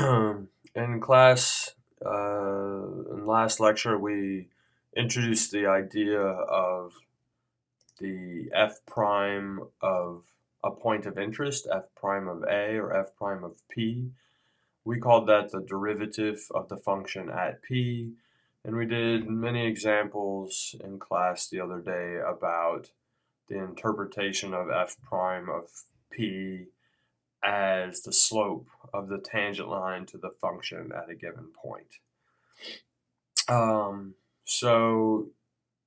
In class, in last lecture, we introduced the idea of the f prime of a point of interest, f prime of a or f prime of p. We called that the derivative of the function at p, and we did many examples in class the other day about the interpretation of f prime of p as the slope of the tangent line to the function at a given point. So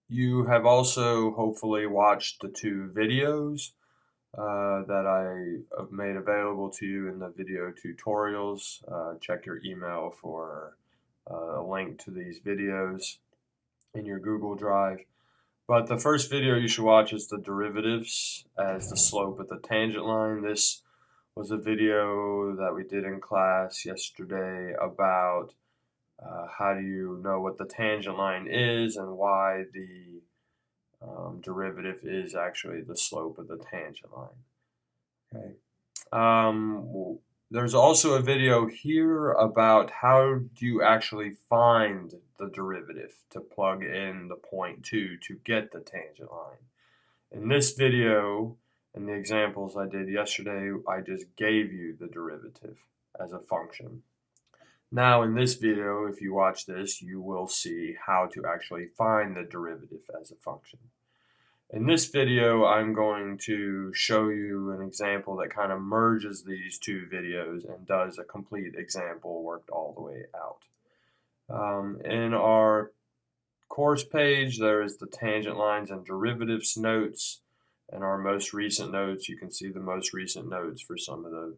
you have also hopefully watched the two videos that I have made available to you in the video tutorials. Check your email for a link to these videos in your Google Drive. But the first video you should watch is the derivatives as the slope of the tangent line. This was a video that we did in class yesterday about how do you know what the tangent line is and why the derivative is actually the slope of the tangent line. Okay. There's also a video here about how do you actually find the derivative to plug in the point 2 to get the tangent line. In this video, in the examples I did yesterday, I just gave you the derivative as a function. Now in this video, if you watch this, you will see how to actually find the derivative as a function. In this video, I'm going to show you an example that kind of merges these two videos and does a complete example worked all the way out. In our course page, there is the tangent lines and derivatives notes. In our most recent notes, you can see the most recent notes for some of the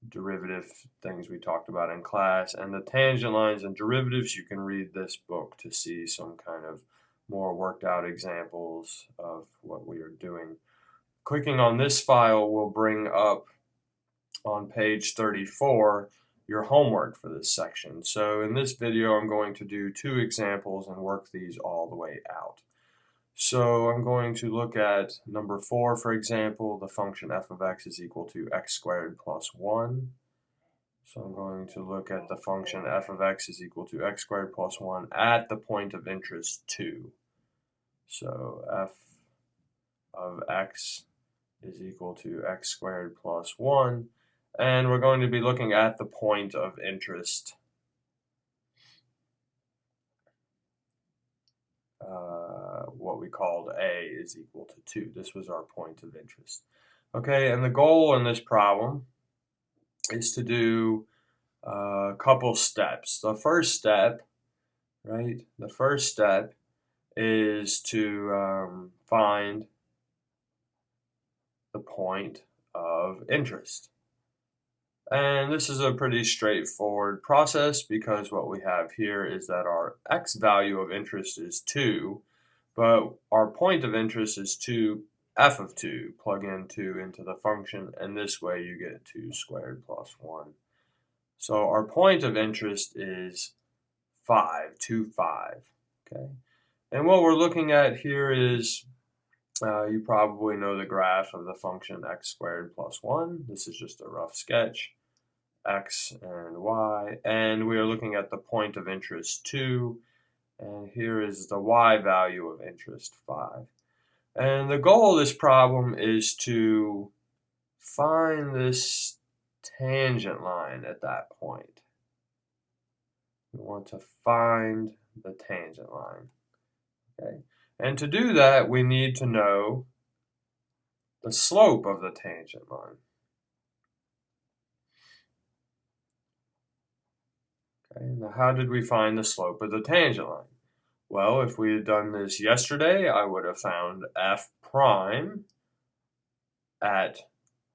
derivative things we talked about in class. And the tangent lines and derivatives, you can read this book to see some kind of more worked out examples of what we are doing. Clicking on this file will bring up on page 34 your homework for this section. So in this video, I'm going to do two examples and work these all the way out. So I'm going to look at number 4, for example, the function f of x is equal to x squared plus 1. So I'm going to look at the function f of x is equal to x squared plus 1 at the point of interest 2. So f of x is equal to x squared plus 1. And we're going to be looking at the point of interest what we called a is equal to 2. This was our point of interest. Okay, and the goal in this problem is to do a couple steps. The first step, right, the first step is to find the point of interest. And this is a pretty straightforward process because what we have here is that our x value of interest is 2, but our point of interest is 2 f of 2. Plug in 2 into the function, and this way you get 2 squared plus 1. So our point of interest is 5, 2, 5. Okay, and what we're looking at here is you probably know the graph of the function x squared plus 1. This is just a rough sketch. X and y, and we are looking at the point of interest 2, and here is the y value of interest 5. And the goal of this problem is to find this tangent line at that point. We want to find the tangent line. Okay, and to do that, we need to know the slope of the tangent line. Okay, now how did we find the slope of the tangent line? Well, if we had done this yesterday, I would have found f prime at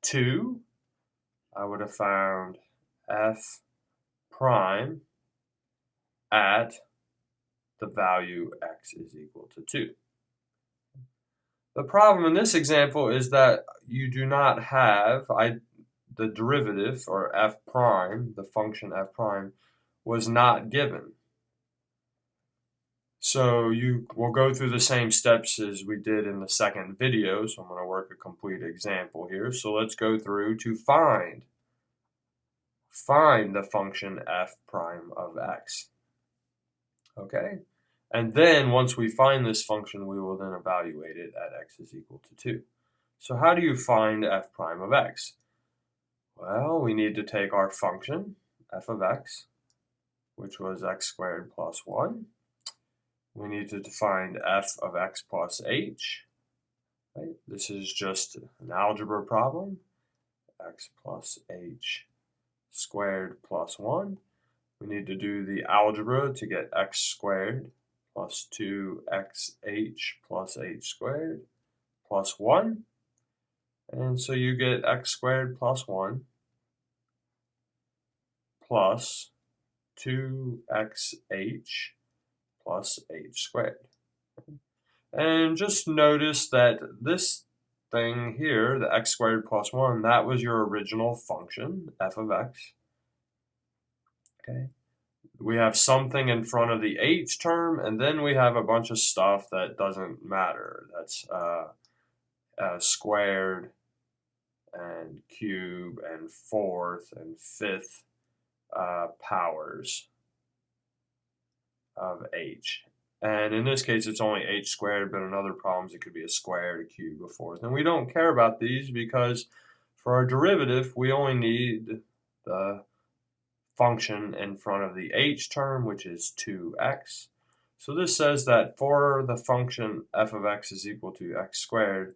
2. I would have found f prime at the value x is equal to 2. The problem in this example is that you do not have the derivative, or f prime, the function f prime, was not given. So you will go through the same steps as we did in the second video. So I'm going to work a complete example here. So let's go through to find find the function f prime of x. Okay? And then once we find this function, we will then evaluate it at x is equal to 2. So how do you find f prime of x? Well, we need to take our function, f of x, which was x squared plus 1. We need to find f of x plus h. Right? This is just an algebra problem. X plus h squared plus 1. We need to do the algebra to get x squared plus 2xh plus h squared plus 1. And so you get x squared plus 1 plus 2xh plus h squared. And just notice that this thing here, the x squared plus 1, that was your original function, f of x. Okay. We have something in front of the h term, and then we have a bunch of stuff that doesn't matter. That's squared and cube and fourth and fifth powers of h. And in this case, it's only h squared, but in other problems, it could be a squared, a cube, a fourth. And we don't care about these because for our derivative, we only need the function in front of the h term, which is 2x. So this says that for the function f of x is equal to x squared,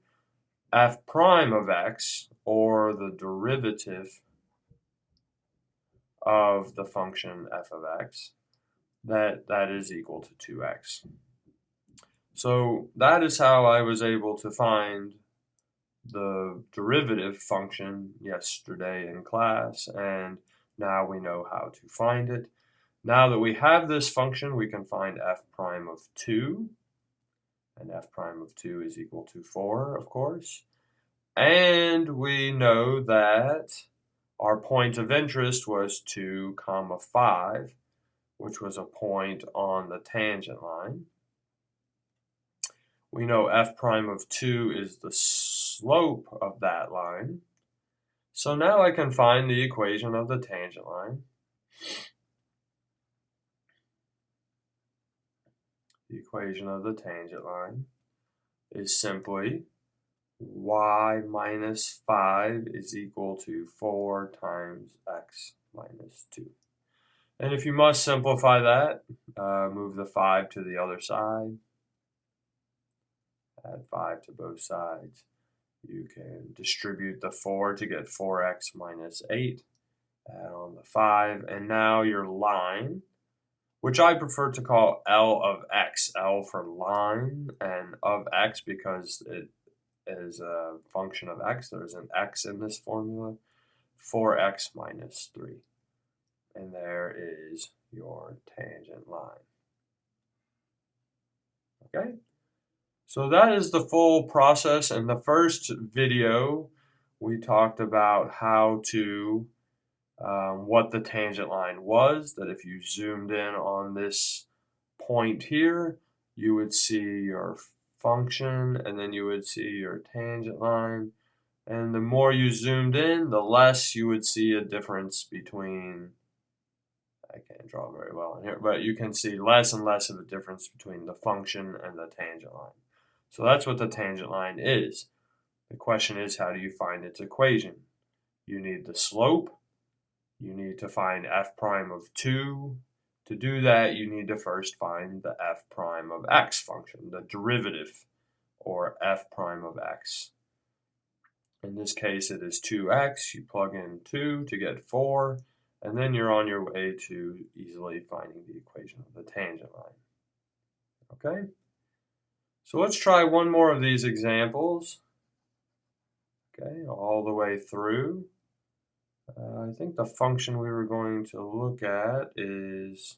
f prime of x, or the derivative of the function f of x, that is equal to 2x. So that is how I was able to find the derivative function yesterday in class, and now we know how to find it. Now that we have this function, we can find f prime of 2, and f prime of 2 is equal to 4, of course. And we know that our point of interest was 2, 5, which was a point on the tangent line. We know f prime of 2 is the slope of that line. So now I can find the equation of the tangent line. The equation of the tangent line is simply y minus 5 is equal to 4 times x minus 2. And if you must simplify that, move the 5 to the other side. Add 5 to both sides. You can distribute the 4 to get 4x minus 8. Add on the 5. And now your line, which I prefer to call L of x. L for line and of x because it is a function of x. There's an x in this formula. 4x minus 3. And there is your tangent line. Okay? So that is the full process. In the first video, we talked about how to, what the tangent line was, that if you zoomed in on this point here, you would see your function, and then you would see your tangent line. And the more you zoomed in, the less you would see a difference between, I can't draw very well in here, but you can see less and less of a difference between the function and the tangent line. So that's what the tangent line is. The question is, how do you find its equation? You need the slope. You need to find f prime of 2. To do that, you need to first find the f prime of x function, the derivative, or f prime of x. In this case, it is 2x. You plug in 2 to get 4, and then you're on your way to easily finding the equation of the tangent line. Okay? So let's try one more of these examples. Okay, all the way through. I think the function we were going to look at is,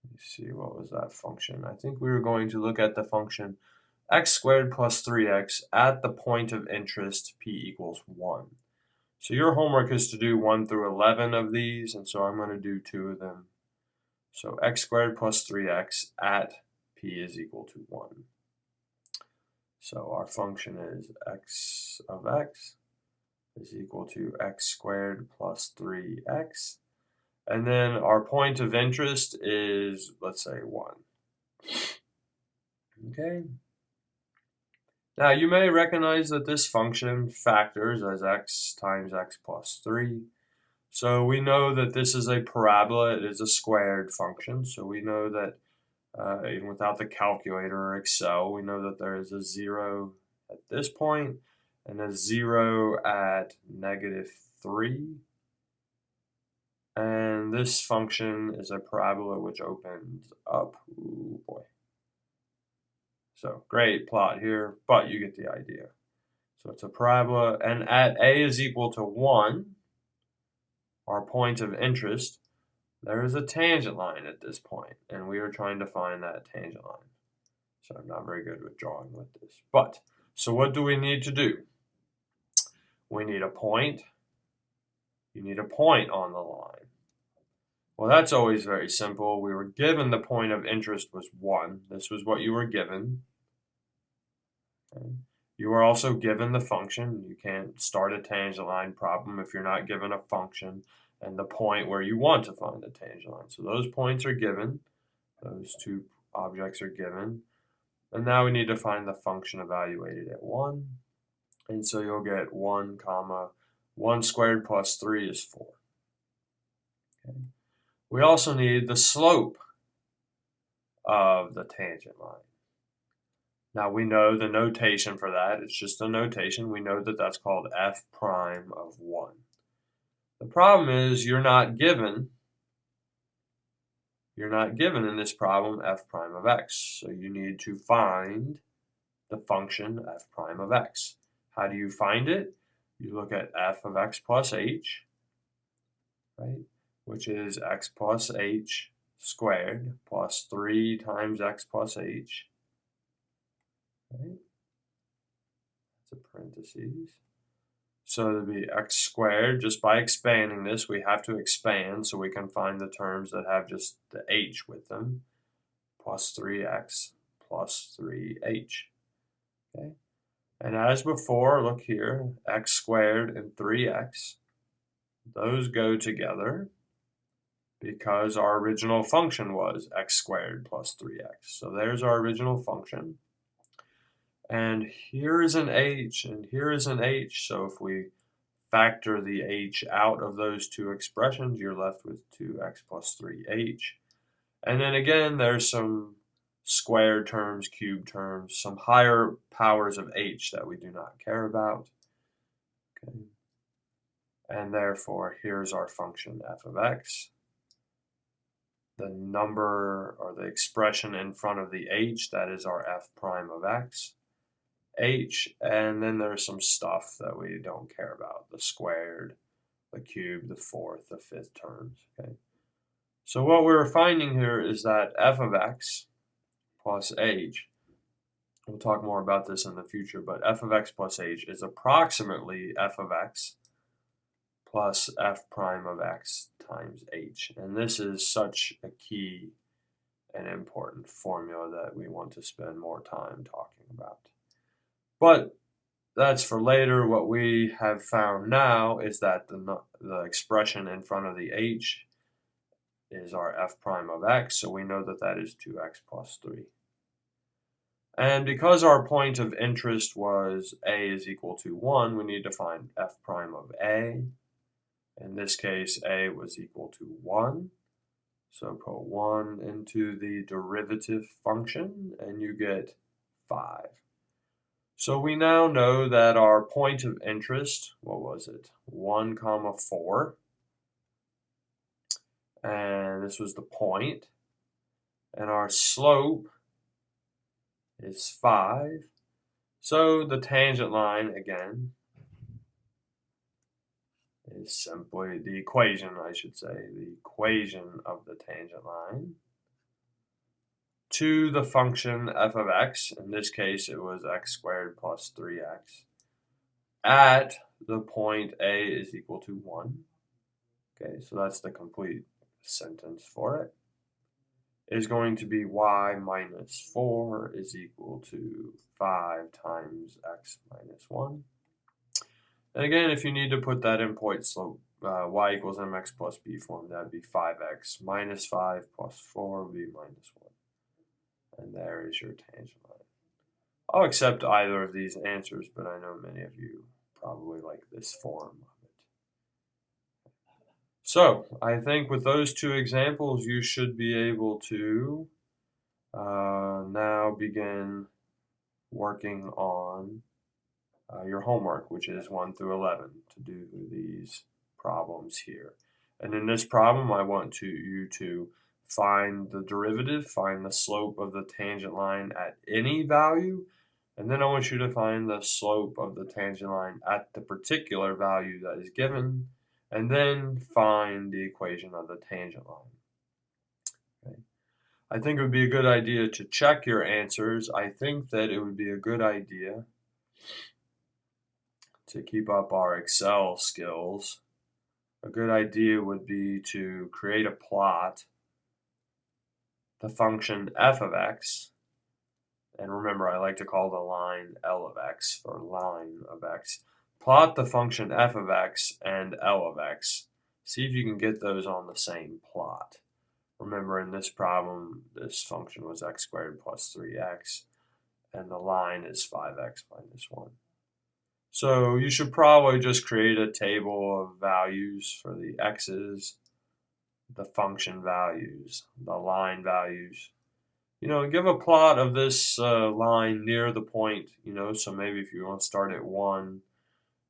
let me see, what was that function? I think we were going to look at the function x squared plus 3x at the point of interest p equals 1. So your homework is to do 1 through 11 of these, and so I'm going to do 2 of them. So x squared plus 3x at p is equal to 1. So our function is x of x is equal to x squared plus 3x. And then our point of interest is, let's say, 1. Okay. Now you may recognize that this function factors as x times x plus 3. So we know that this is a parabola. It is a squared function. So we know that even without the calculator or Excel, we know that there is a 0 at this point and a 0 at -3. And this function is a parabola which opens up. Ooh, boy. So great plot here, but you get the idea. So it's a parabola, and at a is equal to 1, our point of interest, there is a tangent line at this point, and we are trying to find that tangent line. So I'm not very good with drawing with this. But, so what do we need to do? We need a point. You need a point on the line. Well, that's always very simple. We were given the point of interest was 1. This was what you were given. Okay. You are also given the function. You can't start a tangent line problem if you're not given a function and the point where you want to find the tangent line. So those points are given. Those two objects are given. And now we need to find the function evaluated at 1. And so you'll get 1 comma 1 squared plus 3 is 4. Okay. We also need the slope of the tangent line. Now we know the notation for that. It's just a notation. We know that that's called f prime of 1. The problem is you're not given in this problem f prime of x. So you need to find the function f prime of x. How do you find it? You look at f of x plus h, right? Which is x plus h squared plus 3 times x plus h. Right? That's a parentheses. So it'll be x squared. Just by expanding this, we have to expand so we can find the terms that have just the h with them. Plus 3x plus 3h. Okay. And as before, look here, x squared and 3x. Those go together because our original function was x squared plus 3x. So there's our original function. And here is an h, and here is an h. So if we factor the h out of those two expressions, you're left with 2x plus 3h. And then again, there's some squared terms, cube terms, some higher powers of h that we do not care about. Okay. And therefore, here's our function f of x. The number or the expression in front of the h, that is our f prime of x. H, and then there's some stuff that we don't care about, the squared, the cube, the fourth, the fifth terms. Okay. So what we're finding here is that f of x plus h, we'll talk more about this in the future, but f of x plus h is approximately f of x plus f prime of x times h. And this is such a key and important formula that we want to spend more time talking about. But that's for later. What we have found now is that the expression in front of the h is our f prime of x, so we know that that is 2x plus 3. And because our point of interest was a is equal to 1, we need to find f prime of a. In this case, a was equal to 1. So put 1 into the derivative function, and you get 5. So we now know that our point of interest, what was it? 1 comma 4. And this was the point. And our slope is 5. So the tangent line, again, is simply the equation, I should say, the equation of the tangent line to the function f of x. In this case, it was x squared plus 3x. At the point a is equal to 1. Okay, so that's the complete sentence for it. Is going to be y minus 4 is equal to 5 times x minus 1. And again, if you need to put that in point slope, y equals mx plus b form, that would be 5x minus 5 plus 4 would be minus 1. And there is your tangent line. I'll accept either of these answers, but I know many of you probably like this form of it. So I think with those two examples, you should be able to now begin working on your homework, which is 1 through 11, to do these problems here. And in this problem, I want you to find the derivative, find the slope of the tangent line at any value, and then I want you to find the slope of the tangent line at the particular value that is given, and then find the equation of the tangent line. Okay. I think it would be a good idea to check your answers. I think that it would be a good idea to keep up our Excel skills. A good idea would be to create a plot, the function f of x, and remember I like to call the line L of x for line of x. Plot the function f of x and L of x. See if you can get those on the same plot. Remember in this problem, this function was x squared plus 3x, and the line is 5x minus 1. So you should probably just create a table of values for the x's, the function values, the line values. Give a plot of this line near the point, so maybe if you want to start at 1,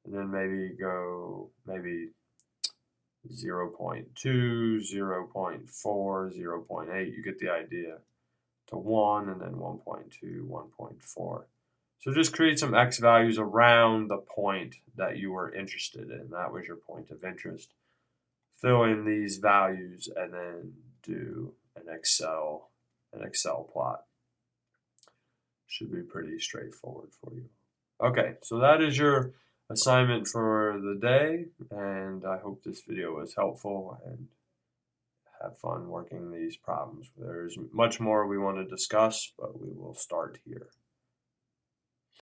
and then maybe go 0.2, 0.4, 0.8, you get the idea, to 1, and then 1.2, 1.4. So just create some x values around the point that you were interested in. That was your point of interest. Fill in these values and then do an Excel plot. Should be pretty straightforward for you. Okay, so that is your assignment for the day, and I hope this video was helpful, and have fun working these problems. There's much more we want to discuss, but we will start here.